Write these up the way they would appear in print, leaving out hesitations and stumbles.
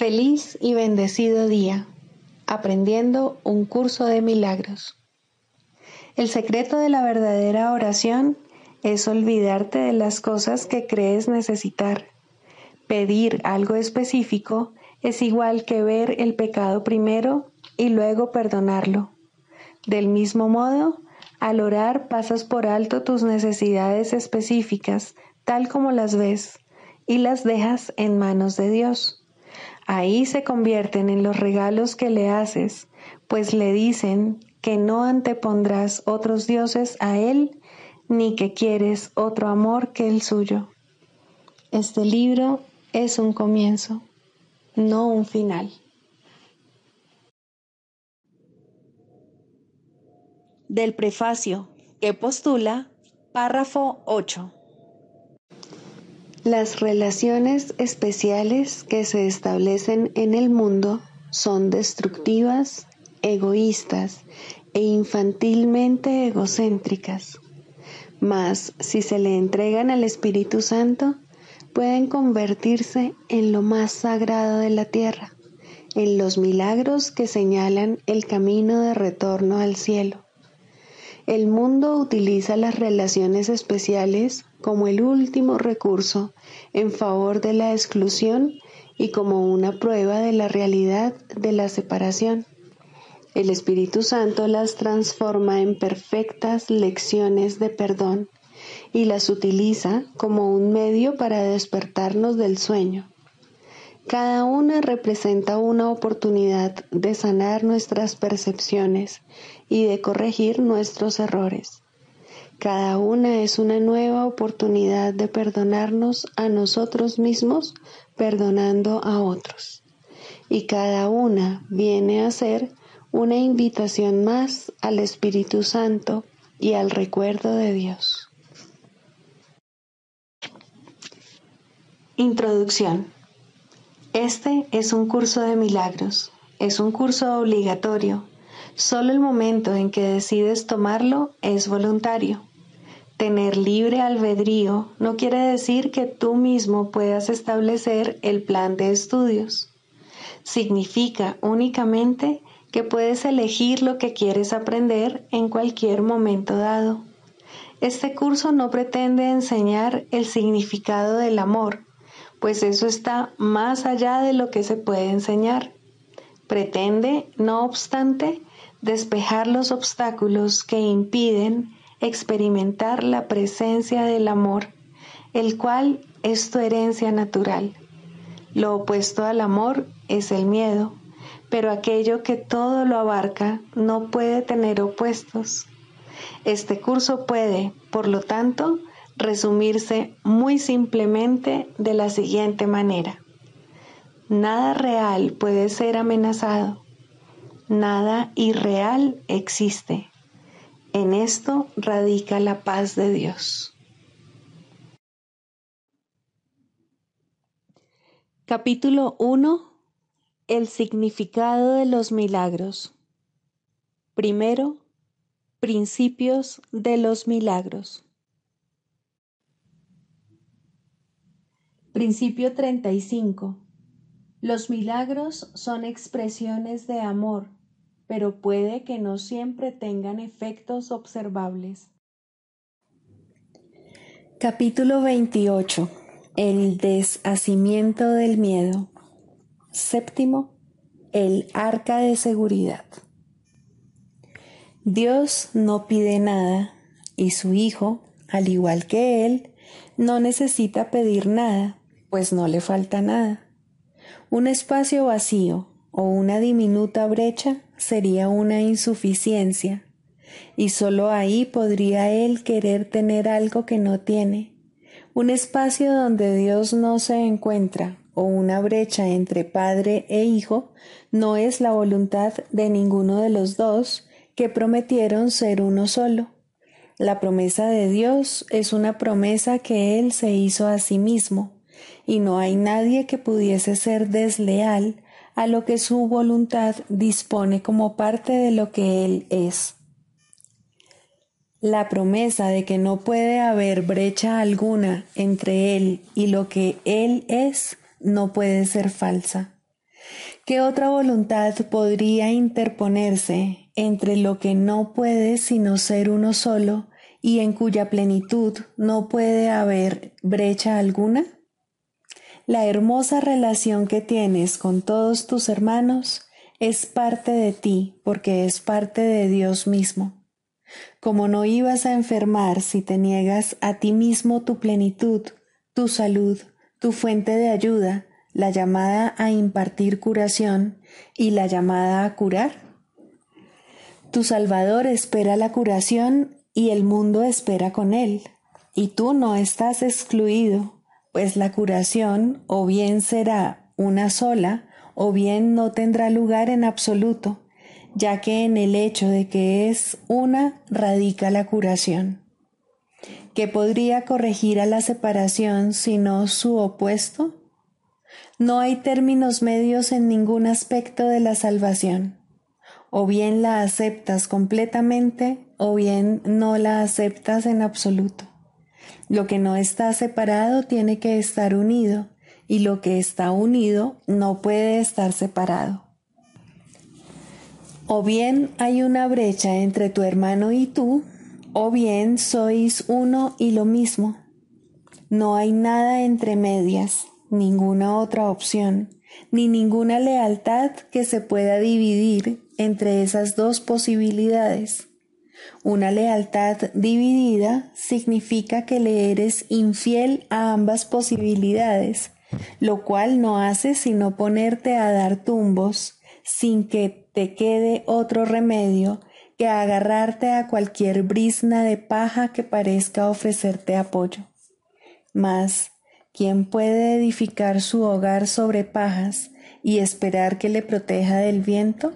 Feliz y bendecido día, aprendiendo un curso de milagros. El secreto de la verdadera oración es olvidarte de las cosas que crees necesitar. Pedir algo específico es igual que ver el pecado primero y luego perdonarlo. Del mismo modo, al orar pasas por alto tus necesidades específicas, tal como las ves, y las dejas en manos de Dios. Ahí se convierten en los regalos que le haces, pues le dicen que no antepondrás otros dioses a Él, ni que quieres otro amor que el suyo. Este libro es un comienzo, no un final. Del prefacio, que postula, párrafo 8. Las relaciones especiales que se establecen en el mundo son destructivas, egoístas e infantilmente egocéntricas. Mas, si se le entregan al Espíritu Santo, pueden convertirse en lo más sagrado de la tierra, en los milagros que señalan el camino de retorno al cielo. El mundo utiliza las relaciones especiales como el último recurso en favor de la exclusión y como una prueba de la realidad de la separación. El Espíritu Santo las transforma en perfectas lecciones de perdón y las utiliza como un medio para despertarnos del sueño. Cada una representa una oportunidad de sanar nuestras percepciones y de corregir nuestros errores. Cada una es una nueva oportunidad de perdonarnos a nosotros mismos, perdonando a otros. Y cada una viene a ser una invitación más al Espíritu Santo y al recuerdo de Dios. Introducción. Este es un curso de milagros. Es un curso obligatorio. Solo el momento en que decides tomarlo es voluntario. Tener libre albedrío no quiere decir que tú mismo puedas establecer el plan de estudios. Significa únicamente que puedes elegir lo que quieres aprender en cualquier momento dado. Este curso no pretende enseñar el significado del amor, pues eso está más allá de lo que se puede enseñar. Pretende, no obstante, despejar los obstáculos que impiden experimentar la presencia del amor, el cual es tu herencia natural. Lo opuesto al amor es el miedo, pero aquello que todo lo abarca no puede tener opuestos. Este curso puede, por lo tanto, resumirse muy simplemente de la siguiente manera. Nada real puede ser amenazado. Nada irreal existe. En esto radica la paz de Dios. Capítulo 1. El significado de los milagros. Primero, principios de los milagros. Principio 35. Los milagros son expresiones de amor, pero puede que no siempre tengan efectos observables. Capítulo 28. El deshacimiento del miedo. Séptimo, el arca de seguridad. Dios no pide nada, y su Hijo, al igual que Él, no necesita pedir nada, pues no le falta nada. Un espacio vacío o una diminuta brecha sería una insuficiencia, y solo ahí podría Él querer tener algo que no tiene. Un espacio donde Dios no se encuentra o una brecha entre Padre e Hijo no es la voluntad de ninguno de los dos que prometieron ser uno solo. La promesa de Dios es una promesa que Él se hizo a sí mismo, y no hay nadie que pudiese ser desleal a lo que su voluntad dispone como parte de lo que Él es. La promesa de que no puede haber brecha alguna entre Él y lo que Él es no puede ser falsa. ¿Qué otra voluntad podría interponerse entre lo que no puede sino ser uno solo y en cuya plenitud no puede haber brecha alguna? La hermosa relación que tienes con todos tus hermanos es parte de ti porque es parte de Dios mismo. Como no ibas a enfermar si te niegas a ti mismo tu plenitud, tu salud, tu fuente de ayuda, la llamada a impartir curación y la llamada a curar. Tu Salvador espera la curación y el mundo espera con él, y tú no estás excluido, pues la curación o bien será una sola o bien no tendrá lugar en absoluto, ya que en el hecho de que es una radica la curación. ¿Qué podría corregir a la separación sino su opuesto? No hay términos medios en ningún aspecto de la salvación. O bien la aceptas completamente o bien no la aceptas en absoluto. Lo que no está separado tiene que estar unido y lo que está unido no puede estar separado. O bien hay una brecha entre tu hermano y tú, o bien sois uno y lo mismo. No hay nada entre medias, ninguna otra opción, ni ninguna lealtad que se pueda dividir entre esas dos posibilidades. Una lealtad dividida significa que le eres infiel a ambas posibilidades, lo cual no hace sino ponerte a dar tumbos sin que te quede otro remedio que agarrarte a cualquier brizna de paja que parezca ofrecerte apoyo. Mas, ¿quién puede edificar su hogar sobre pajas y esperar que le proteja del viento?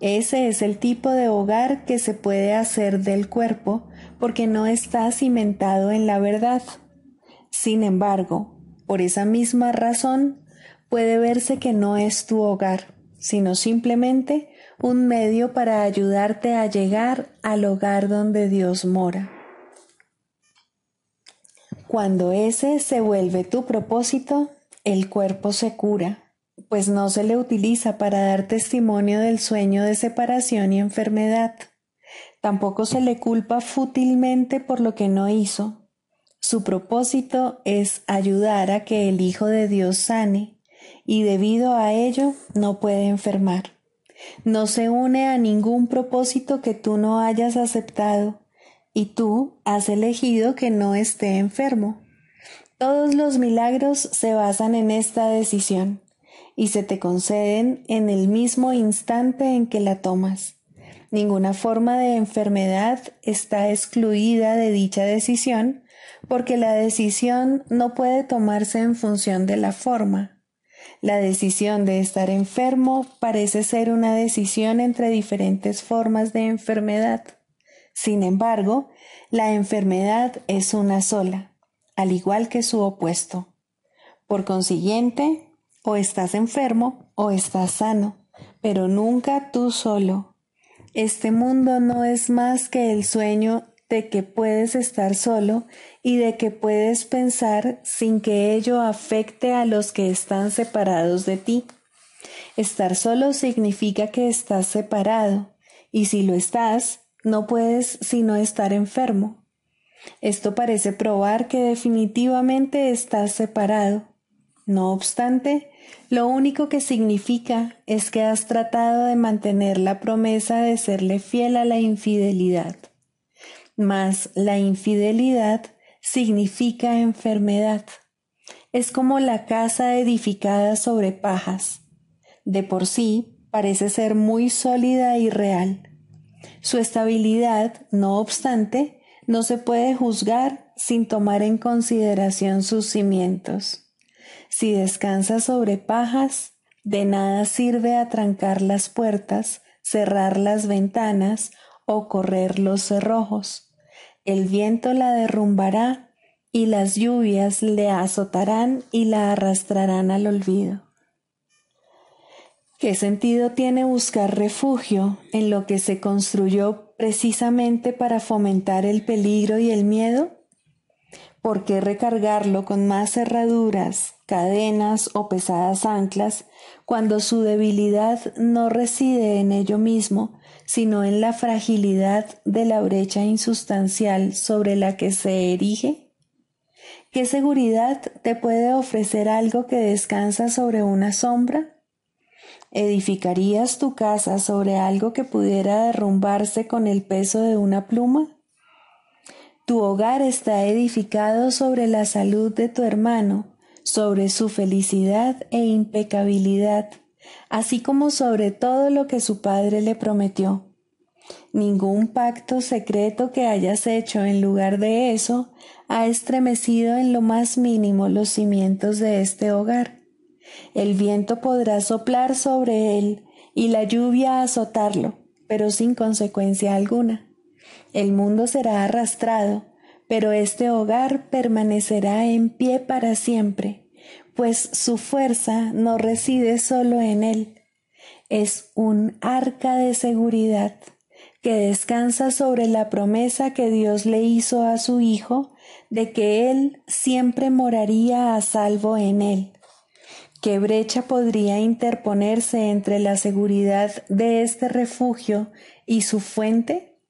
Ese es el tipo de hogar que se puede hacer del cuerpo porque no está cimentado en la verdad. Sin embargo, por esa misma razón, puede verse que no es tu hogar, sino simplemente un medio para ayudarte a llegar al hogar donde Dios mora. Cuando ese se vuelve tu propósito, el cuerpo se cura, pues no se le utiliza para dar testimonio del sueño de separación y enfermedad. Tampoco se le culpa fútilmente por lo que no hizo. Su propósito es ayudar a que el Hijo de Dios sane, y debido a ello no puede enfermar. No se une a ningún propósito que tú no hayas aceptado, y tú has elegido que no esté enfermo. Todos los milagros se basan en esta decisión y se te conceden en el mismo instante en que la tomas. Ninguna forma de enfermedad está excluida de dicha decisión porque la decisión no puede tomarse en función de la forma. La decisión de estar enfermo parece ser una decisión entre diferentes formas de enfermedad. Sin embargo, la enfermedad es una sola, al igual que su opuesto. Por consiguiente, o estás enfermo o estás sano, pero nunca tú solo. Este mundo no es más que el sueño de que puedes estar solo y de que puedes pensar sin que ello afecte a los que están separados de ti. Estar solo significa que estás separado, y si lo estás, no puedes sino estar enfermo. Esto parece probar que definitivamente estás separado. No obstante, lo único que significa es que has tratado de mantener la promesa de serle fiel a la infidelidad. Mas la infidelidad significa enfermedad. Es como la casa edificada sobre pajas. De por sí parece ser muy sólida y real. Su estabilidad, no obstante, no se puede juzgar sin tomar en consideración sus cimientos. Si descansa sobre pajas, de nada sirve atrancar las puertas, cerrar las ventanas o correr los cerrojos. El viento la derrumbará y las lluvias le azotarán y la arrastrarán al olvido. ¿Qué sentido tiene buscar refugio en lo que se construyó precisamente para fomentar el peligro y el miedo? ¿Por qué recargarlo con más cerraduras, cadenas o pesadas anclas cuando su debilidad no reside en ello mismo, sino en la fragilidad de la brecha insustancial sobre la que se erige? ¿Qué seguridad te puede ofrecer algo que descansa sobre una sombra? ¿Edificarías tu casa sobre algo que pudiera derrumbarse con el peso de una pluma? Tu hogar está edificado sobre la salud de tu hermano, sobre su felicidad e impecabilidad, así como sobre todo lo que su padre le prometió. Ningún pacto secreto que hayas hecho en lugar de eso ha estremecido en lo más mínimo los cimientos de este hogar. El viento podrá soplar sobre él y la lluvia azotarlo, pero sin consecuencia alguna. El mundo será arrastrado, pero este hogar permanecerá en pie para siempre, pues su fuerza no reside solo en él. Es un arca de seguridad que descansa sobre la promesa que Dios le hizo a su Hijo de que Él siempre moraría a salvo en él. ¿Qué brecha podría interponerse entre la seguridad de este refugio y su fuente?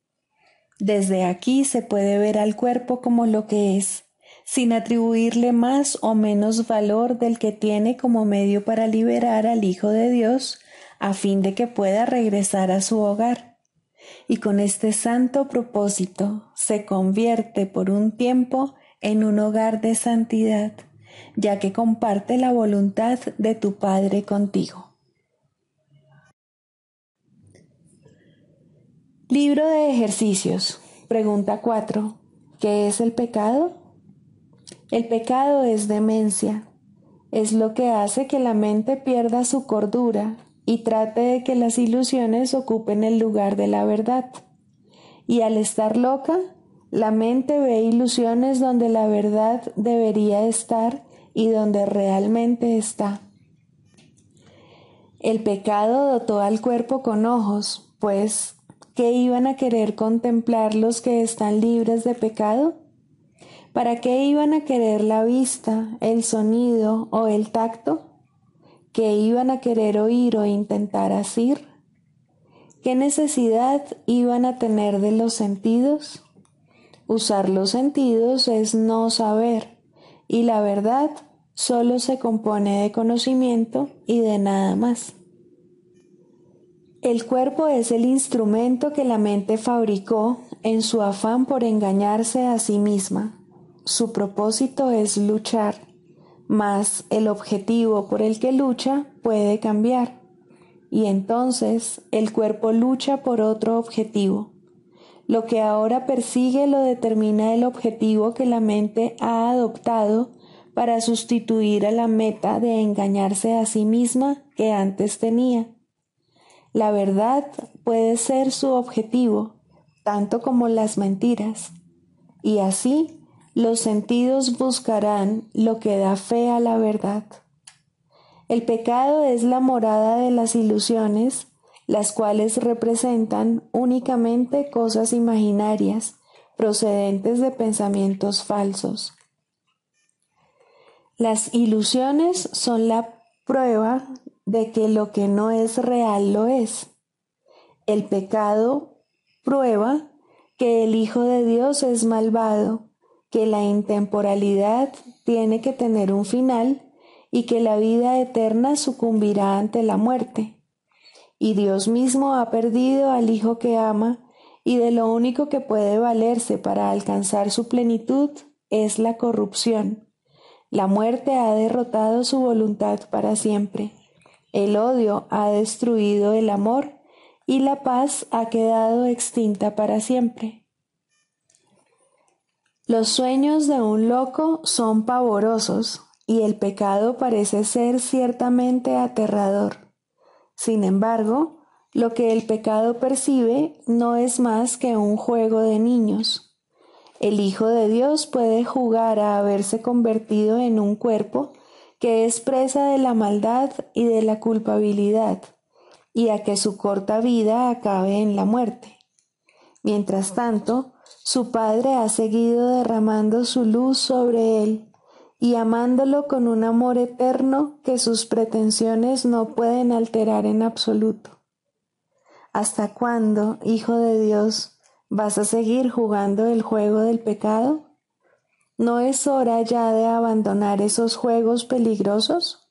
Desde aquí se puede ver al cuerpo como lo que es, sin atribuirle más o menos valor del que tiene como medio para liberar al Hijo de Dios, a fin de que pueda regresar a su hogar. Y con este santo propósito se convierte por un tiempo en un hogar de santidad, ya que comparte la voluntad de tu Padre contigo. Libro de ejercicios. Pregunta 4. ¿Qué es el pecado? El pecado es demencia. Es lo que hace que la mente pierda su cordura y trate de que las ilusiones ocupen el lugar de la verdad. Y al estar loca, la mente ve ilusiones donde la verdad debería estar y donde realmente está. El pecado dotó al cuerpo con ojos, pues, ¿qué iban a querer contemplar los que están libres de pecado? ¿Para qué iban a querer la vista, el sonido o el tacto? ¿Qué iban a querer oír o intentar asir? ¿Qué necesidad iban a tener de los sentidos? Usar los sentidos es no saber, y la verdad solo se compone de conocimiento y de nada más. El cuerpo es el instrumento que la mente fabricó en su afán por engañarse a sí misma. Su propósito es luchar, mas el objetivo por el que lucha puede cambiar, y entonces el cuerpo lucha por otro objetivo. Lo que ahora persigue lo determina el objetivo que la mente ha adoptado para sustituir a la meta de engañarse a sí misma que antes tenía. La verdad puede ser su objetivo, tanto como las mentiras, y así los sentidos buscarán lo que da fe a la verdad. El pecado es la morada de las ilusiones, las cuales representan únicamente cosas imaginarias, procedentes de pensamientos falsos. Las ilusiones son la prueba de que lo que no es real lo es. El pecado prueba que el Hijo de Dios es malvado, que la intemporalidad tiene que tener un final y que la vida eterna sucumbirá ante la muerte. Y Dios mismo ha perdido al Hijo que ama, y de lo único que puede valerse para alcanzar su plenitud es la corrupción. La muerte ha derrotado su voluntad para siempre. El odio ha destruido el amor y la paz ha quedado extinta para siempre. Los sueños de un loco son pavorosos y el pecado parece ser ciertamente aterrador. Sin embargo, lo que el pecado percibe no es más que un juego de niños. El Hijo de Dios puede jugar a haberse convertido en un cuerpo que es presa de la maldad y de la culpabilidad, y a que su corta vida acabe en la muerte. Mientras tanto, Su padre ha seguido derramando su luz sobre él y amándolo con un amor eterno que sus pretensiones no pueden alterar en absoluto. ¿Hasta cuándo, Hijo de Dios, vas a seguir jugando el juego del pecado? ¿No es hora ya de abandonar esos juegos peligrosos?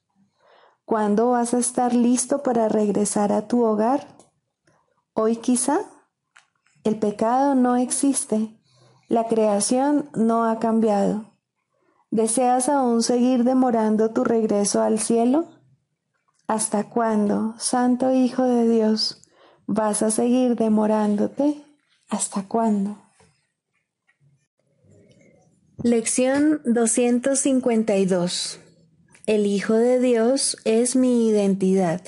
¿Cuándo vas a estar listo para regresar a tu hogar? ¿Hoy quizá? El pecado no existe. La creación no ha cambiado. ¿Deseas aún seguir demorando tu regreso al cielo? ¿Hasta cuándo, Santo Hijo de Dios, vas a seguir demorándote? ¿Hasta cuándo? Lección 252. El Hijo de Dios es mi identidad.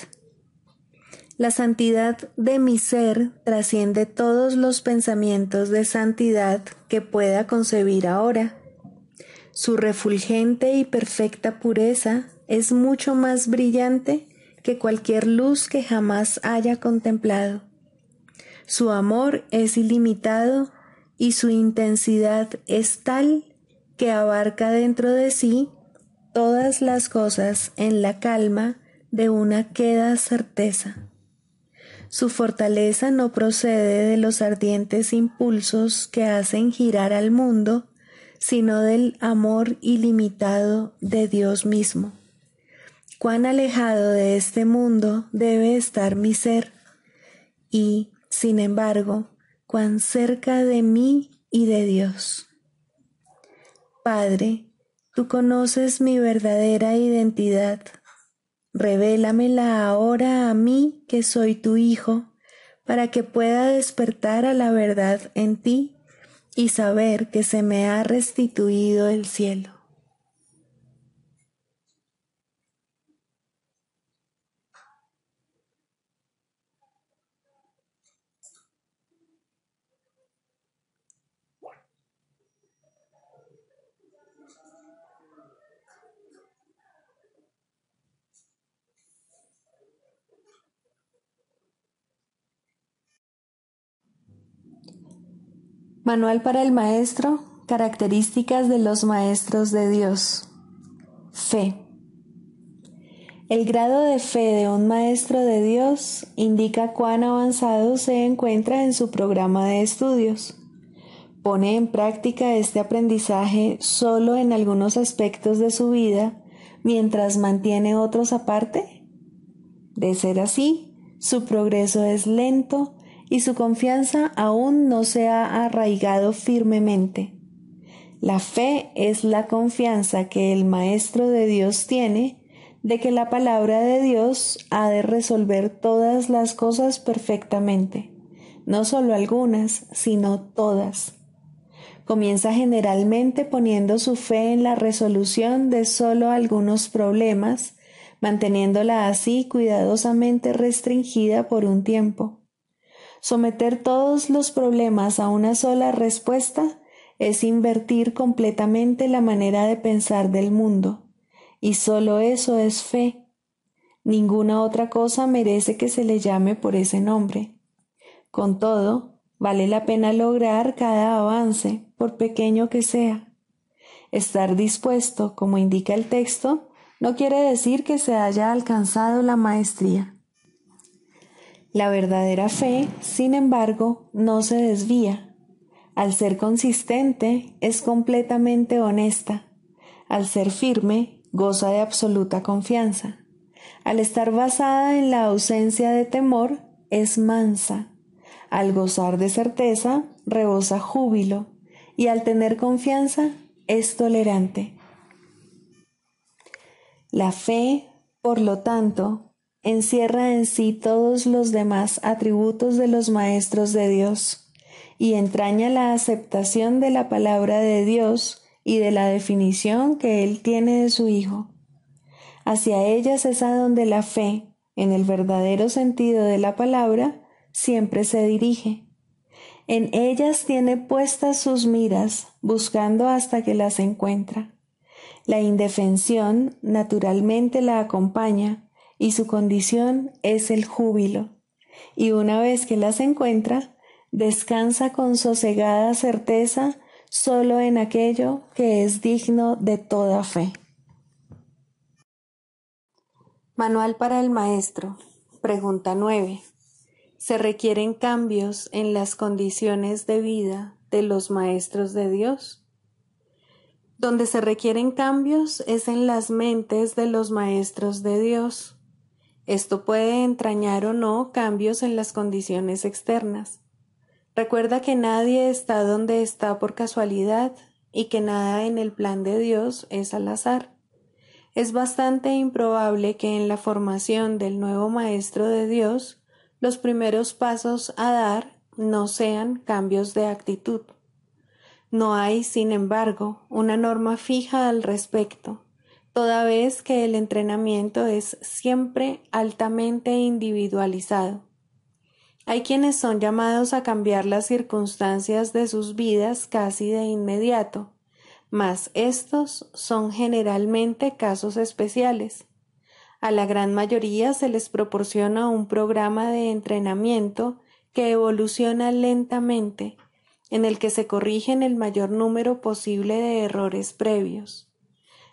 La santidad de mi ser trasciende todos los pensamientos de santidad que pueda concebir ahora. Su refulgente y perfecta pureza es mucho más brillante que cualquier luz que jamás haya contemplado. Su amor es ilimitado y su intensidad es tal que abarca dentro de sí todas las cosas en la calma de una queda certeza. Su fortaleza no procede de los ardientes impulsos que hacen girar al mundo, sino del amor ilimitado de Dios mismo. Cuán alejado de este mundo debe estar mi ser, y, sin embargo, cuán cerca de mí y de Dios. Padre, tú conoces mi verdadera identidad. Revélamela ahora a mí que soy tu Hijo, para que pueda despertar a la verdad en ti y saber que se me ha restituido el cielo. Manual para el maestro. Características de los maestros de Dios. Fe. El grado de fe de un maestro de Dios indica cuán avanzado se encuentra en su programa de estudios. ¿Pone en práctica este aprendizaje solo en algunos aspectos de su vida, mientras mantiene otros aparte? De ser así, su progreso es lento y su confianza aún no se ha arraigado firmemente. La fe es la confianza que el Maestro de Dios tiene de que la palabra de Dios ha de resolver todas las cosas perfectamente, no solo algunas, sino todas. Comienza generalmente poniendo su fe en la resolución de solo algunos problemas, manteniéndola así cuidadosamente restringida por un tiempo. Someter todos los problemas a una sola respuesta es invertir completamente la manera de pensar del mundo, y solo eso es fe. Ninguna otra cosa merece que se le llame por ese nombre. Con todo, vale la pena lograr cada avance, por pequeño que sea. Estar dispuesto, como indica el texto, no quiere decir que se haya alcanzado la maestría. La verdadera fe, sin embargo, no se desvía. Al ser consistente, es completamente honesta. Al ser firme, goza de absoluta confianza. Al estar basada en la ausencia de temor, es mansa. Al gozar de certeza, rebosa júbilo. Y al tener confianza, es tolerante. La fe, por lo tanto, encierra en sí todos los demás atributos de los maestros de Dios y entraña la aceptación de la palabra de Dios y de la definición que Él tiene de su Hijo. Hacia ellas es a donde la fe, en el verdadero sentido de la palabra, siempre se dirige. En ellas tiene puestas sus miras, buscando hasta que las encuentra. La indefensión naturalmente la acompaña y su condición es el júbilo. Y una vez que las encuentra, Descansa con sosegada certeza solo en aquello que es digno de toda fe. Manual para el maestro. Pregunta 9. ¿Se requieren cambios en las condiciones de vida de los maestros de Dios? Donde se requieren cambios es en las mentes de los maestros de Dios. Esto puede entrañar o no cambios en las condiciones externas. Recuerda que nadie está donde está por casualidad y que nada en el plan de Dios es al azar. Es bastante improbable que en la formación del nuevo maestro de Dios los primeros pasos a dar no sean cambios de actitud. No hay, sin embargo, una norma fija al respecto, toda vez que el entrenamiento es siempre altamente individualizado. Hay quienes son llamados a cambiar las circunstancias de sus vidas casi de inmediato, mas estos son generalmente casos especiales. A la gran mayoría se les proporciona un programa de entrenamiento que evoluciona lentamente, en el que se corrigen el mayor número posible de errores previos.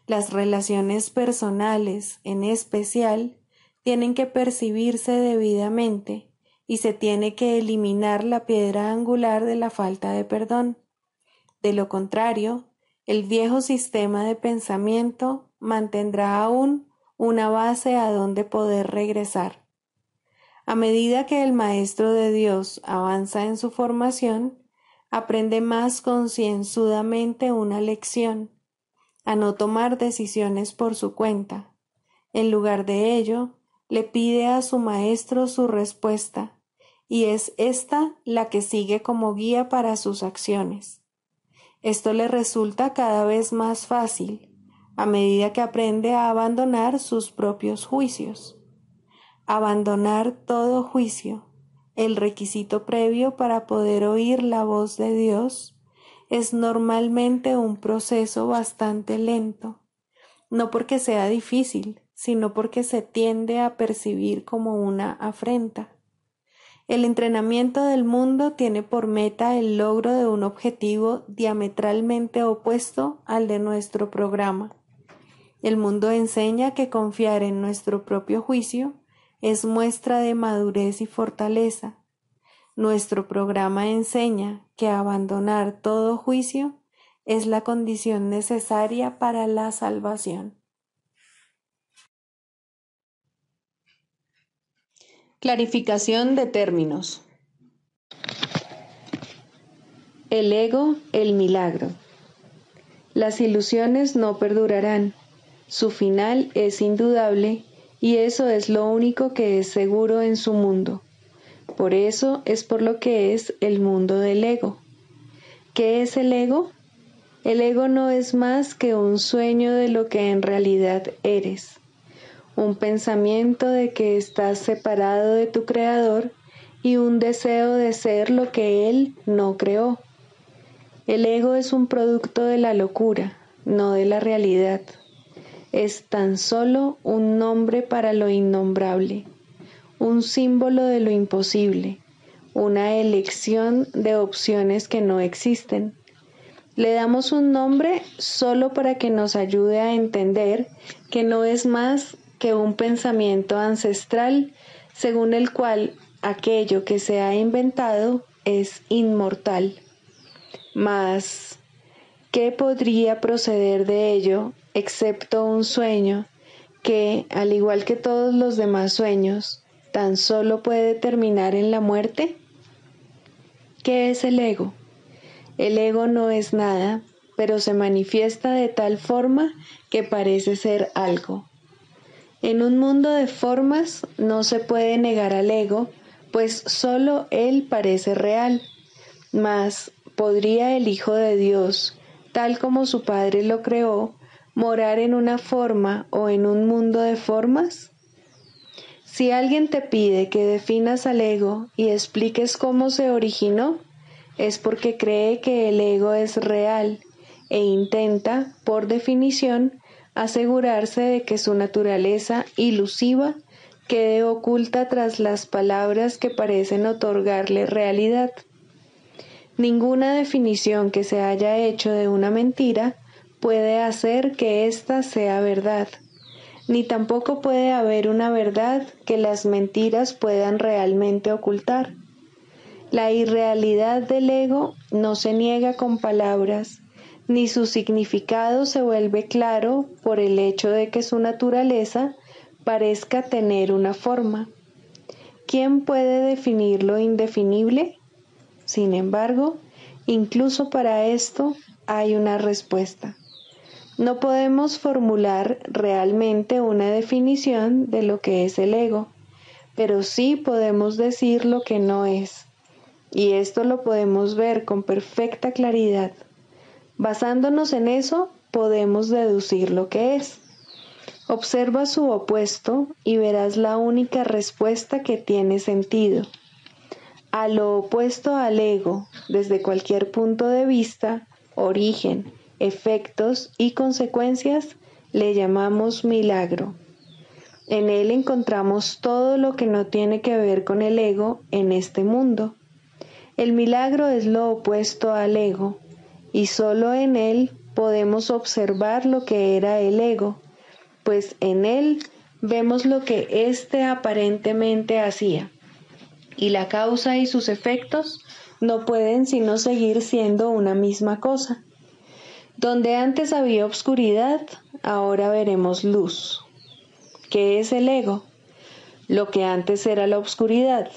Las relaciones personales, en especial, tienen que percibirse debidamente y se tiene que eliminar la piedra angular de la falta de perdón. De lo contrario, el viejo sistema de pensamiento mantendrá aún una base a donde poder regresar. A medida que el Maestro de Dios avanza en su formación, aprende más concienzudamente una lección, a no tomar decisiones por su cuenta. En lugar de ello, le pide a su Maestro su respuesta, y es ésta la que sigue como guía para sus acciones. Esto le resulta cada vez más fácil, a medida que aprende a abandonar sus propios juicios. Abandonar todo juicio, el requisito previo para poder oír la voz de Dios, es normalmente un proceso bastante lento, no porque sea difícil, sino porque se tiende a percibir como una afrenta. El entrenamiento del mundo tiene por meta el logro de un objetivo diametralmente opuesto al de nuestro programa. El mundo enseña que confiar en nuestro propio juicio es muestra de madurez y fortaleza. Nuestro programa enseña que abandonar todo juicio es la condición necesaria para la salvación. Clarificación de términos. El ego, el milagro. Las ilusiones no perdurarán. Su final es indudable y eso es lo único que es seguro en su mundo. Por eso es por lo que es el mundo del ego. ¿Qué es el ego? El ego no es más que un sueño de lo que en realidad eres. Un pensamiento de que estás separado de tu Creador y un deseo de ser lo que Él no creó. El ego es un producto de la locura, no de la realidad. Es tan solo un nombre para lo innombrable, un símbolo de lo imposible, una elección de opciones que no existen. Le damos un nombre solo para que nos ayude a entender que no es más que un pensamiento ancestral según el cual aquello que se ha inventado es inmortal. Mas, ¿qué podría proceder de ello excepto un sueño que, al igual que todos los demás sueños, tan solo puede terminar en la muerte? ¿Qué es el ego? El ego no es nada, pero se manifiesta de tal forma que parece ser algo. En un mundo de formas no se puede negar al ego, pues solo él parece real. Mas, ¿podría el Hijo de Dios, tal como su Padre lo creó, morar en una forma o en un mundo de formas? Si alguien te pide que definas al ego y expliques cómo se originó, es porque cree que el ego es real e intenta, por definición, asegurarse de que su naturaleza ilusiva quede oculta tras las palabras que parecen otorgarle realidad. Ninguna definición que se haya hecho de una mentira puede hacer que ésta sea verdad, ni tampoco puede haber una verdad que las mentiras puedan realmente ocultar. La irrealidad del ego no se niega con palabras, ni su significado se vuelve claro por el hecho de que su naturaleza parezca tener una forma. ¿Quién puede definir lo indefinible? Sin embargo, incluso para esto hay una respuesta. No podemos formular realmente una definición de lo que es el ego, pero sí podemos decir lo que no es. Y esto lo podemos ver con perfecta claridad. Basándonos en eso, podemos deducir lo que es. Observa su opuesto y verás la única respuesta que tiene sentido. A lo opuesto al ego, desde cualquier punto de vista, origen, efectos y consecuencias, le llamamos milagro. En él encontramos todo lo que no tiene que ver con el ego en este mundo. El milagro es lo opuesto al ego, y solo en él podemos observar lo que era el ego, pues en él vemos lo que éste aparentemente hacía, y la causa y sus efectos no pueden sino seguir siendo una misma cosa. Donde antes había obscuridad, ahora veremos luz. ¿Qué es el ego? Lo que antes era la obscuridad.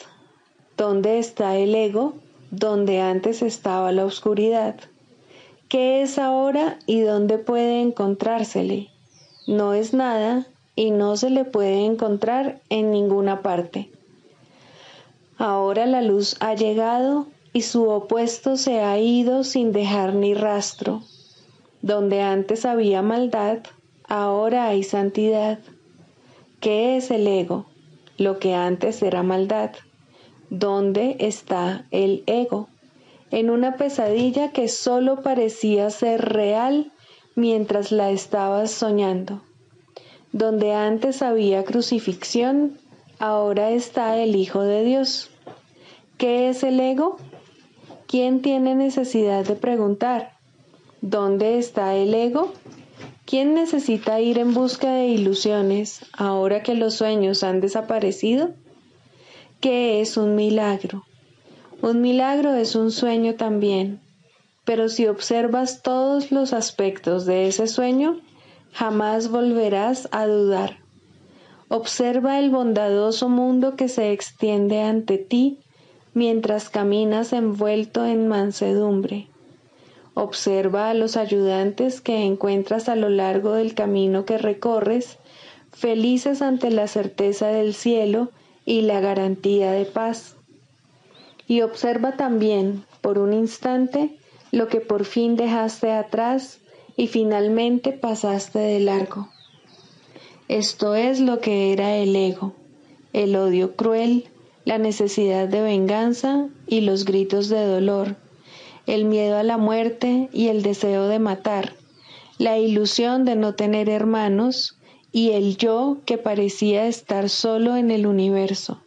¿Dónde está el ego? Donde antes estaba la oscuridad. ¿Qué es ahora y dónde puede encontrársele? No es nada y no se le puede encontrar en ninguna parte. Ahora la luz ha llegado y su opuesto se ha ido sin dejar ni rastro. Donde antes había maldad, ahora hay santidad. ¿Qué es el ego? Lo que antes era maldad. ¿Dónde está el ego? En una pesadilla que solo parecía ser real mientras la estabas soñando. Donde antes había crucifixión, ahora está el Hijo de Dios. ¿Qué es el ego? ¿Quién tiene necesidad de preguntar? ¿Dónde está el ego? ¿Quién necesita ir en busca de ilusiones ahora que los sueños han desaparecido? ¿Qué es un milagro? Un milagro es un sueño también, pero si observas todos los aspectos de ese sueño, jamás volverás a dudar. Observa el bondadoso mundo que se extiende ante ti mientras caminas envuelto en mansedumbre. Observa a los ayudantes que encuentras a lo largo del camino que recorres, felices ante la certeza del cielo y la garantía de paz. Y observa también, por un instante, lo que por fin dejaste atrás y finalmente pasaste de largo. Esto es lo que era el ego, el odio cruel, la necesidad de venganza y los gritos de dolor, el miedo a la muerte y el deseo de matar, la ilusión de no tener hermanos y el yo que parecía estar solo en el universo.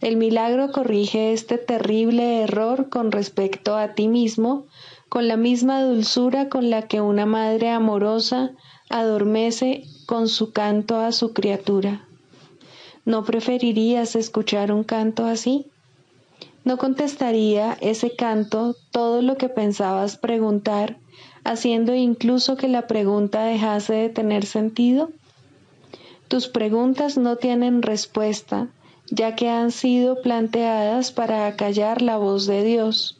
El milagro corrige este terrible error con respecto a ti mismo, con la misma dulzura con la que una madre amorosa adormece con su canto a su criatura. ¿No preferirías escuchar un canto así? ¿No contestaría ese canto todo lo que pensabas preguntar, haciendo incluso que la pregunta dejase de tener sentido? Tus preguntas no tienen respuesta, ya que han sido planteadas para acallar la voz de Dios,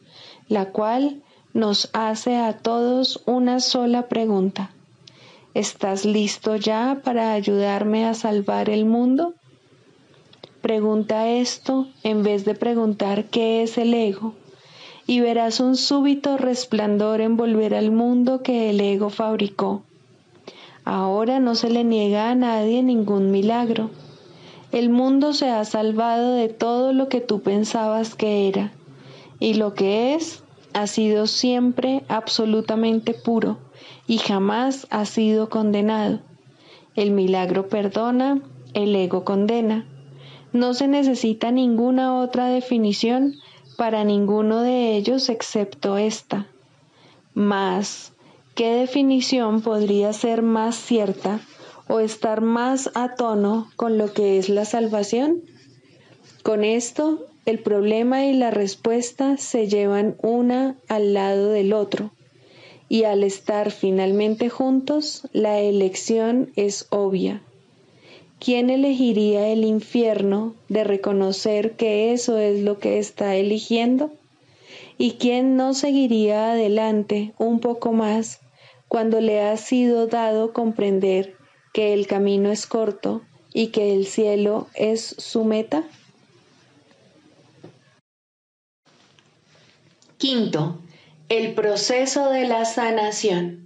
la cual nos hace a todos una sola pregunta. ¿Estás listo ya para ayudarme a salvar el mundo? Pregunta esto en vez de preguntar qué es el ego, y verás un súbito resplandor envolver al mundo que el ego fabricó. Ahora no se le niega a nadie ningún milagro. El mundo se ha salvado de todo lo que tú pensabas que era, y lo que es ha sido siempre absolutamente puro y jamás ha sido condenado. El milagro perdona, el ego condena. No se necesita ninguna otra definición para ninguno de ellos excepto esta. Mas, ¿qué definición podría ser más cierta o estar más a tono con lo que es la salvación? Con esto, el problema y la respuesta se llevan una al lado del otro, y al estar finalmente juntos, la elección es obvia. ¿Quién elegiría el infierno de reconocer que eso es lo que está eligiendo? ¿Y quién no seguiría adelante un poco más cuando le ha sido dado comprender que el camino es corto y que el cielo es su meta? Quinto, el proceso de la sanación.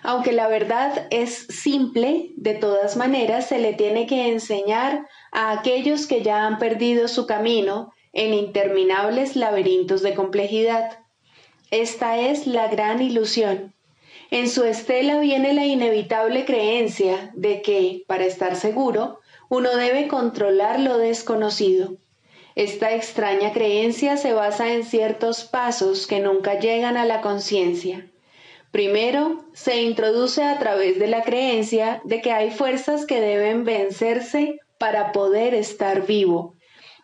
Aunque la verdad es simple, de todas maneras se le tiene que enseñar a aquellos que ya han perdido su camino en interminables laberintos de complejidad. Esta es la gran ilusión. En su estela viene la inevitable creencia de que, para estar seguro, uno debe controlar lo desconocido. Esta extraña creencia se basa en ciertos pasos que nunca llegan a la conciencia. Primero, se introduce a través de la creencia de que hay fuerzas que deben vencerse para poder estar vivo.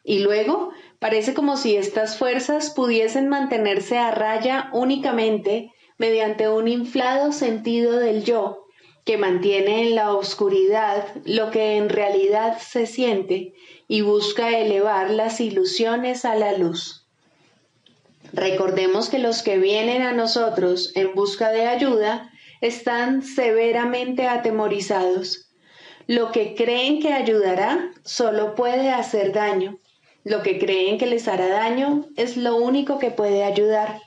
Y luego, parece como si estas fuerzas pudiesen mantenerse a raya únicamente mediante un inflado sentido del yo, que mantiene en la oscuridad lo que en realidad se siente y busca elevar las ilusiones a la luz. Recordemos que los que vienen a nosotros en busca de ayuda están severamente atemorizados. Lo que creen que ayudará solo puede hacer daño. Lo que creen que les hará daño es lo único que puede ayudar.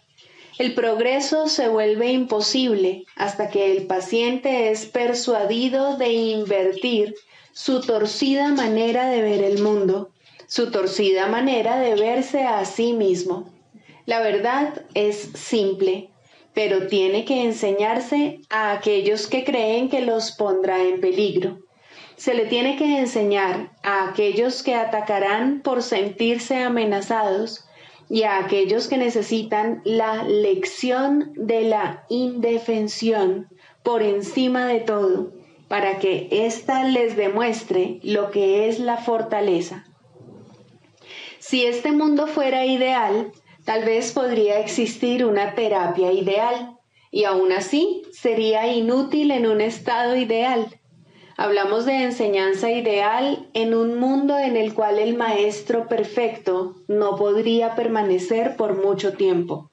El progreso se vuelve imposible hasta que el paciente es persuadido de invertir su torcida manera de ver el mundo, su torcida manera de verse a sí mismo. La verdad es simple, pero tiene que enseñarse a aquellos que creen que los pondrá en peligro. Se le tiene que enseñar a aquellos que atacarán por sentirse amenazados y a aquellos que necesitan la lección de la indefensión por encima de todo, para que ésta les demuestre lo que es la fortaleza. Si este mundo fuera ideal, tal vez podría existir una terapia ideal, y aún así sería inútil en un estado ideal. Hablamos de enseñanza ideal en un mundo en el cual el maestro perfecto no podría permanecer por mucho tiempo.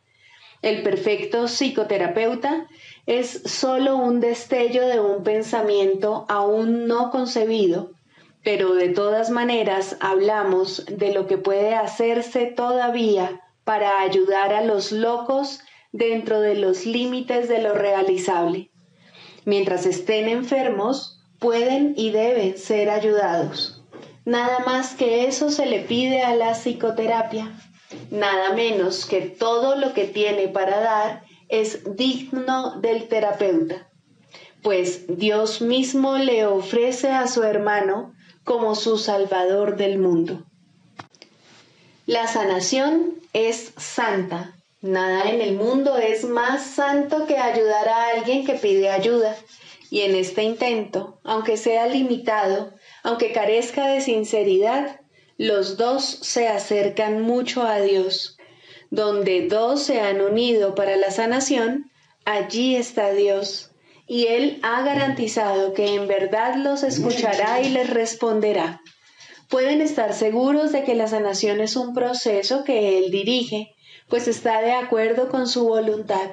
El perfecto psicoterapeuta es solo un destello de un pensamiento aún no concebido, pero de todas maneras hablamos de lo que puede hacerse todavía para ayudar a los locos dentro de los límites de lo realizable. Mientras estén enfermos, pueden y deben ser ayudados. Nada más que eso se le pide a la psicoterapia. Nada menos que todo lo que tiene para dar es digno del terapeuta, pues Dios mismo le ofrece a su hermano como su Salvador del mundo. La sanación es santa. Nada en el mundo es más santo que ayudar a alguien que pide ayuda. Y en este intento, aunque sea limitado, aunque carezca de sinceridad, los dos se acercan mucho a Dios. Donde dos se han unido para la sanación, allí está Dios. Y Él ha garantizado que en verdad los escuchará y les responderá. Pueden estar seguros de que la sanación es un proceso que Él dirige, pues está de acuerdo con su voluntad.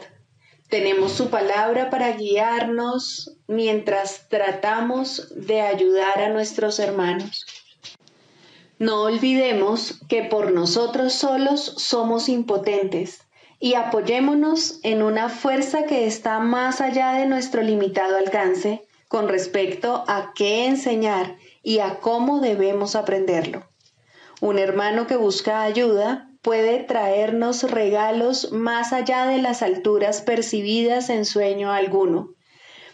Tenemos su palabra para guiarnos mientras tratamos de ayudar a nuestros hermanos. No olvidemos que por nosotros solos somos impotentes y apoyémonos en una fuerza que está más allá de nuestro limitado alcance con respecto a qué enseñar y a cómo debemos aprenderlo. Un hermano que busca ayuda puede traernos regalos más allá de las alturas percibidas en sueño alguno.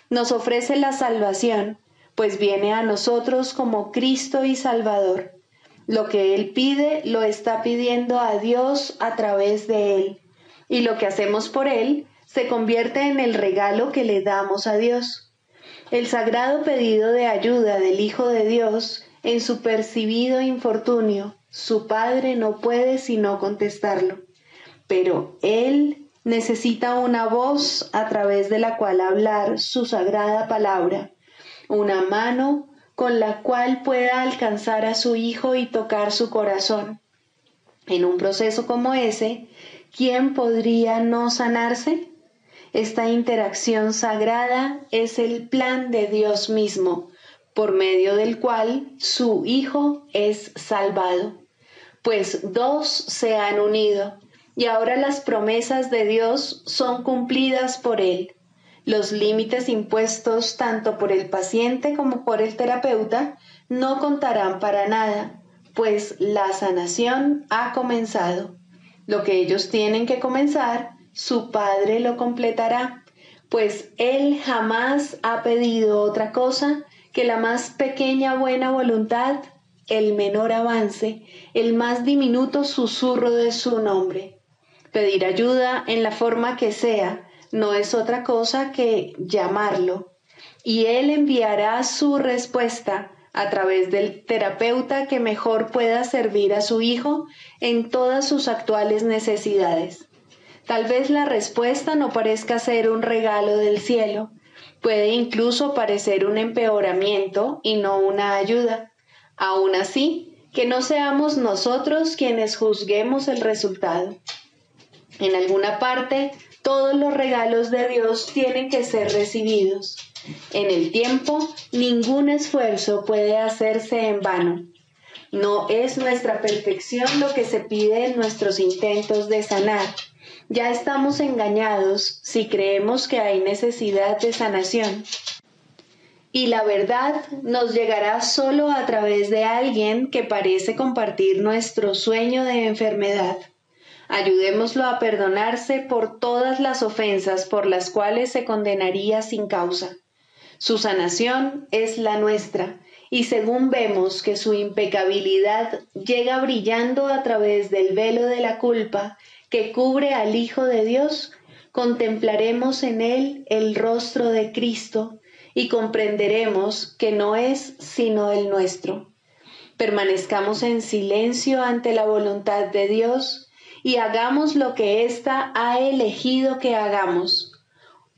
Nos ofrece la salvación, pues viene a nosotros como Cristo y Salvador. Lo que Él pide lo está pidiendo a Dios a través de Él, y lo que hacemos por Él se convierte en el regalo que le damos a Dios. El sagrado pedido de ayuda del Hijo de Dios en su percibido infortunio, su Padre no puede sino contestarlo, pero Él necesita una voz a través de la cual hablar su sagrada palabra, una mano con la cual pueda alcanzar a su Hijo y tocar su corazón. En un proceso como ese, ¿quién podría no sanarse? Esta interacción sagrada es el plan de Dios mismo, por medio del cual su Hijo es salvado. Pues dos se han unido, y ahora las promesas de Dios son cumplidas por Él. Los límites impuestos tanto por el paciente como por el terapeuta no contarán para nada, pues la sanación ha comenzado. Lo que ellos tienen que comenzar, su Padre lo completará, pues Él jamás ha pedido otra cosa que la más pequeña buena voluntad, el menor avance, el más diminuto susurro de su nombre. Pedir ayuda en la forma que sea no es otra cosa que llamarlo, y Él enviará su respuesta a través del terapeuta que mejor pueda servir a su hijo en todas sus actuales necesidades. Tal vez la respuesta no parezca ser un regalo del cielo, puede incluso parecer un empeoramiento y no una ayuda. Aún así, que no seamos nosotros quienes juzguemos el resultado. En alguna parte, todos los regalos de Dios tienen que ser recibidos. En el tiempo, ningún esfuerzo puede hacerse en vano. No es nuestra perfección lo que se pide en nuestros intentos de sanar. Ya estamos engañados si creemos que hay necesidad de sanación. Y la verdad nos llegará solo a través de alguien que parece compartir nuestro sueño de enfermedad. Ayudémoslo a perdonarse por todas las ofensas por las cuales se condenaría sin causa. Su sanación es la nuestra, y según vemos que su impecabilidad llega brillando a través del velo de la culpa que cubre al Hijo de Dios, contemplaremos en él el rostro de Cristo y comprenderemos que no es sino el nuestro. Permanezcamos en silencio ante la voluntad de Dios y hagamos lo que ésta ha elegido que hagamos.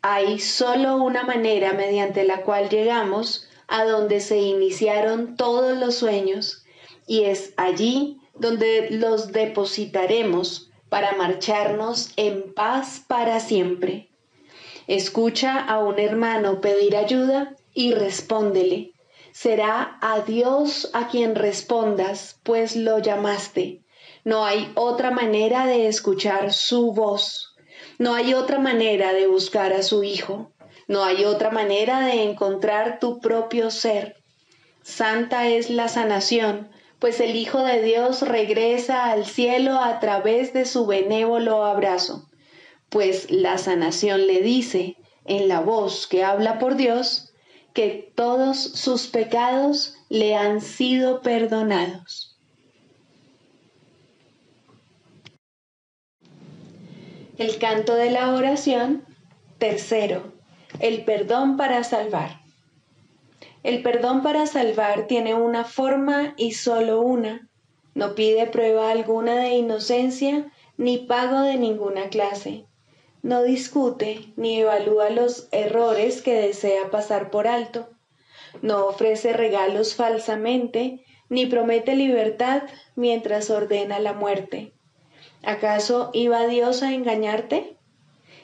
Hay solo una manera mediante la cual llegamos a donde se iniciaron todos los sueños, y es allí donde los depositaremos para marcharnos en paz para siempre. Escucha a un hermano pedir ayuda y respóndele. Será a Dios a quien respondas, pues lo llamaste. No hay otra manera de escuchar su voz. No hay otra manera de buscar a su Hijo. No hay otra manera de encontrar tu propio ser. Santa es la sanación, pues el Hijo de Dios regresa al cielo a través de su benévolo abrazo. Pues la sanación le dice, en la voz que habla por Dios, que todos sus pecados le han sido perdonados. El canto de la oración, tercero, el perdón para salvar. El perdón para salvar tiene una forma y solo una. No pide prueba alguna de inocencia ni pago de ninguna clase. No discute ni evalúa los errores que desea pasar por alto. No ofrece regalos falsamente ni promete libertad mientras ordena la muerte. ¿Acaso iba Dios a engañarte?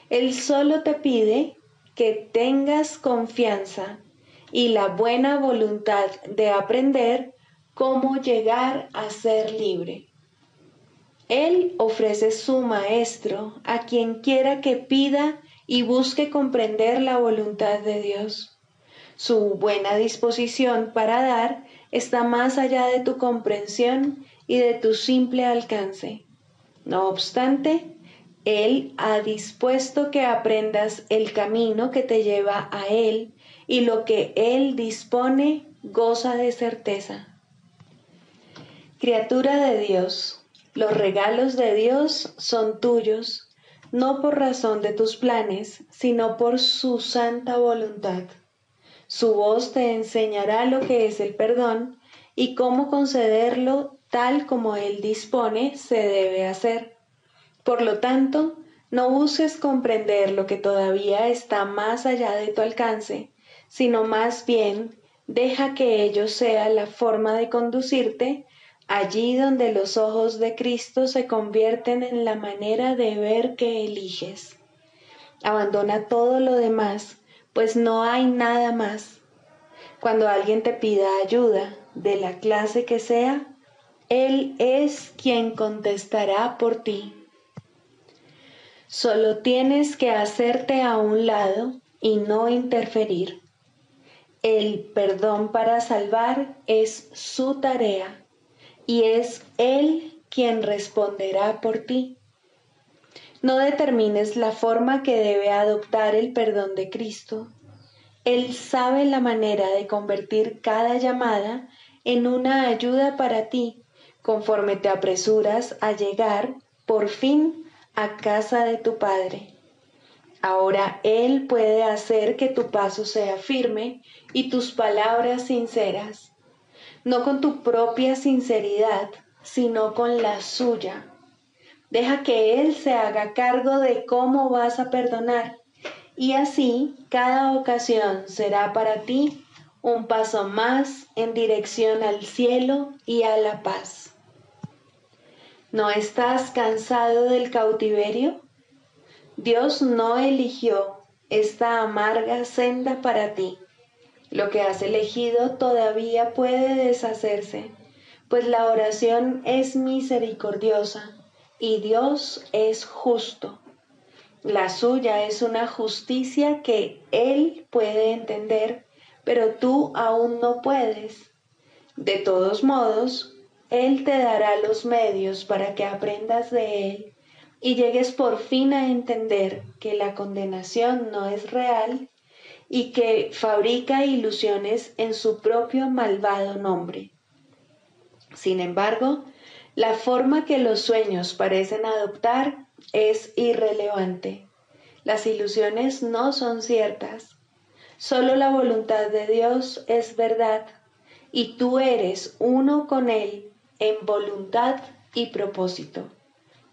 Él solo te pide que tengas confianza y la buena voluntad de aprender cómo llegar a ser libre. Él ofrece su maestro a quien quiera que pida y busque comprender la voluntad de Dios. Su buena disposición para dar está más allá de tu comprensión y de tu simple alcance. No obstante, Él ha dispuesto que aprendas el camino que te lleva a Él, y lo que Él dispone goza de certeza. Criatura de Dios, los regalos de Dios son tuyos, no por razón de tus planes, sino por su santa voluntad. Su voz te enseñará lo que es el perdón y cómo concederlo tal como Él dispone se debe hacer. Por lo tanto, no busques comprender lo que todavía está más allá de tu alcance, sino más bien deja que ello sea la forma de conducirte allí donde los ojos de Cristo se convierten en la manera de ver que eliges. Abandona todo lo demás, pues no hay nada más. Cuando alguien te pida ayuda, de la clase que sea, Él es quien contestará por ti. Solo tienes que hacerte a un lado y no interferir. El perdón para salvar es su tarea y es Él quien responderá por ti. No determines la forma que debe adoptar el perdón de Cristo. Él sabe la manera de convertir cada llamada en una ayuda para ti, conforme te apresuras a llegar, por fin, a casa de tu Padre. Ahora Él puede hacer que tu paso sea firme y tus palabras sinceras, no con tu propia sinceridad, sino con la suya. Deja que Él se haga cargo de cómo vas a perdonar, y así cada ocasión será para ti un paso más en dirección al cielo y a la paz. ¿No estás cansado del cautiverio? Dios no eligió esta amarga senda para ti. Lo que has elegido todavía puede deshacerse, pues la oración es misericordiosa y Dios es justo. La suya es una justicia que Él puede entender, pero tú aún no puedes. De todos modos, Él te dará los medios para que aprendas de Él y llegues por fin a entender que la condenación no es real y que fabrica ilusiones en su propio malvado nombre. Sin embargo, la forma que los sueños parecen adoptar es irrelevante. Las ilusiones no son ciertas. Solo la voluntad de Dios es verdad y tú eres uno con Él en voluntad y propósito.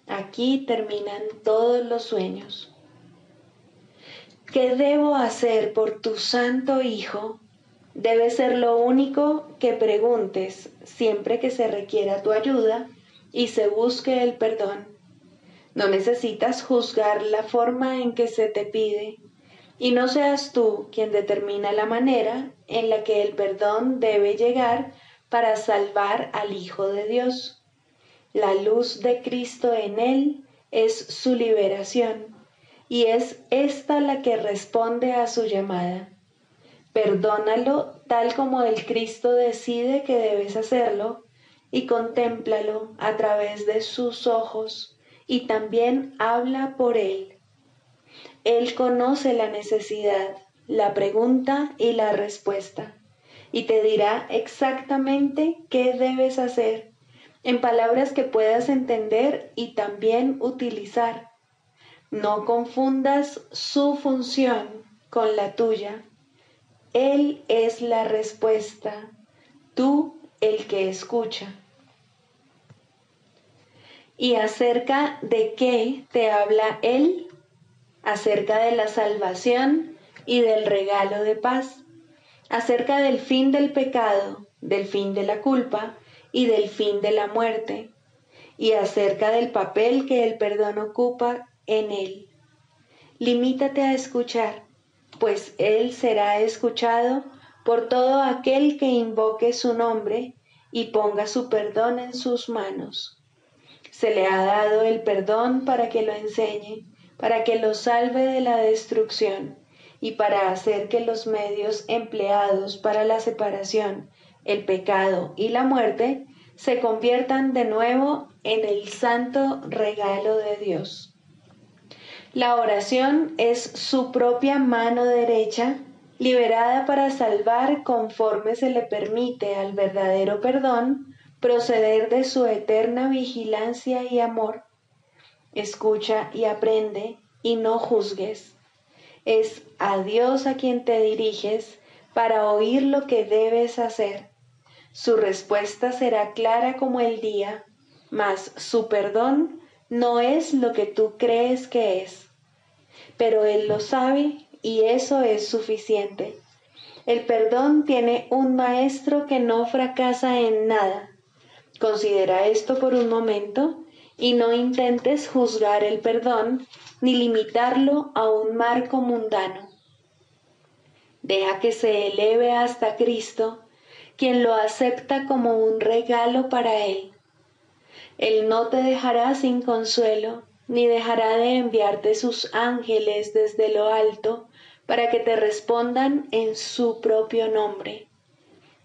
Aquí terminan todos los sueños. ¿Qué debo hacer por tu Santo Hijo? Debe ser lo único que preguntes siempre que se requiera tu ayuda y se busque el perdón. No necesitas juzgar la forma en que se te pide, y no seas tú quien determina la manera en la que el perdón debe llegar para salvar al Hijo de Dios. La luz de Cristo en él es su liberación, y es esta la que responde a su llamada. Perdónalo tal como el Cristo decide que debes hacerlo, y contémplalo a través de sus ojos, y también habla por él. Él conoce la necesidad, la pregunta y la respuesta, y te dirá exactamente qué debes hacer, en palabras que puedas entender y también utilizar. No confundas su función con la tuya. Él es la respuesta, tú el que escucha. ¿Y acerca de qué te habla Él? Acerca de la salvación y del regalo de paz, acerca del fin del pecado, del fin de la culpa y del fin de la muerte, y acerca del papel que el perdón ocupa en él. Limítate a escuchar, pues Él será escuchado por todo aquel que invoque su nombre y ponga su perdón en sus manos. Se le ha dado el perdón para que lo enseñe, para que lo salve de la destrucción y para hacer que los medios empleados para la separación, el pecado y la muerte se conviertan de nuevo en el santo regalo de Dios. La oración es su propia mano derecha, liberada para salvar conforme se le permite al verdadero perdón proceder de su eterna vigilancia y amor. Escucha y aprende y no juzgues. Es a Dios a quien te diriges para oír lo que debes hacer. Su respuesta será clara como el día, mas su perdón no es lo que tú crees que es. Pero Él lo sabe y eso es suficiente. El perdón tiene un maestro que no fracasa en nada. Considera esto por un momento y no intentes juzgar el perdón ni limitarlo a un marco mundano. Deja que se eleve hasta Cristo, quien lo acepta como un regalo para Él. Él no te dejará sin consuelo, ni dejará de enviarte sus ángeles desde lo alto para que te respondan en su propio nombre.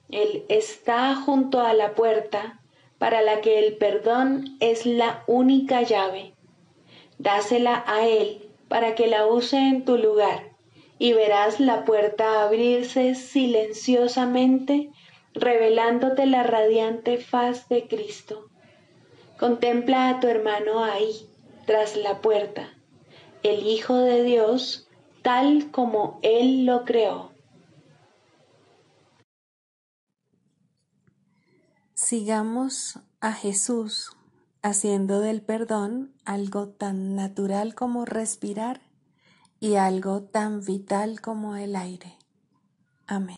Él está junto a la puerta, para la que el perdón es la única llave. Dásela a Él para que la use en tu lugar, y verás la puerta abrirse silenciosamente, revelándote la radiante faz de Cristo. Contempla a tu hermano ahí, tras la puerta, el Hijo de Dios, tal como Él lo creó. Sigamos a Jesús haciendo del perdón algo tan natural como respirar y algo tan vital como el aire. Amén.